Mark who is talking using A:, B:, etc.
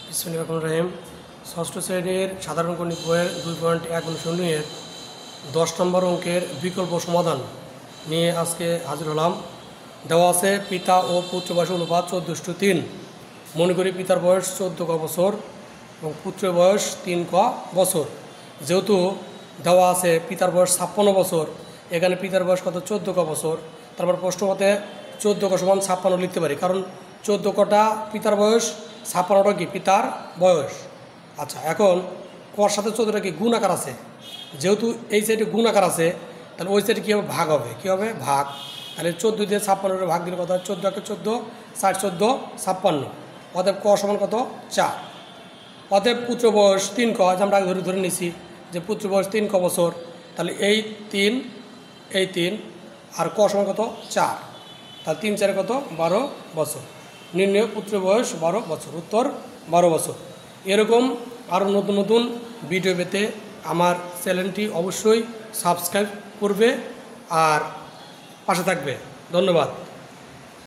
A: বিসমিল্লাহির রহমানির রহিম। ষষ্ঠ শ্রেণীর সাধারণ গণিত বইয়ের 2.1 অনুশীলনীর 10 নম্বর অঙ্কের বিকল্প সমাধান নিয়ে আজকে হাজির হলাম। দেওয়া আছে পিতা ও পুত্র বয়স অনুপাত 14:3। মনে করি পিতার বয়স 14 বছর এবং পুত্রের বয়স 3 বছর। যেহেতু দেওয়া আছে পিতার বয়স 56 বছর, এখানে পিতার বয়স কত 14 বছর, তারপর প্রশ্ন মতে 14 সমান 56 লিখতে পারি, কারণ 14 কটা পিতার বয়স, 56টা কি পিতার বয়স। আচ্ছা, এখন কর সাথে 14টা কি গুণ আকার আছে, যেহেতু এই সাইডে গুণ আকার আছে তাহলে ওই সাইডে কী হবে, ভাগ হবে। কী হবে, ভাগ। তাহলে 14 দিয়ে 56 ভাগ দিলে কত হয়, 14 × 14 ষাট, 14 56। অতএব ক সমান কত 4। অতএব পুত্র বয়স 3 আমরা আগে ধরে নিছি যে পুত্র বয়স 3 বছর, তাহলে এই 3 আর ক সমান কত 4, তাহলে 3 4 কত 12 বছর। নির্ণয় পুত্র বয়স 12 বছর, উত্তর 12 বছর। এরকম আরও নতুন নতুন ভিডিও পেতে আমার চ্যানেলটি অবশ্যই সাবস্ক্রাইব করবে আর পাশে থাকবে। ধন্যবাদ।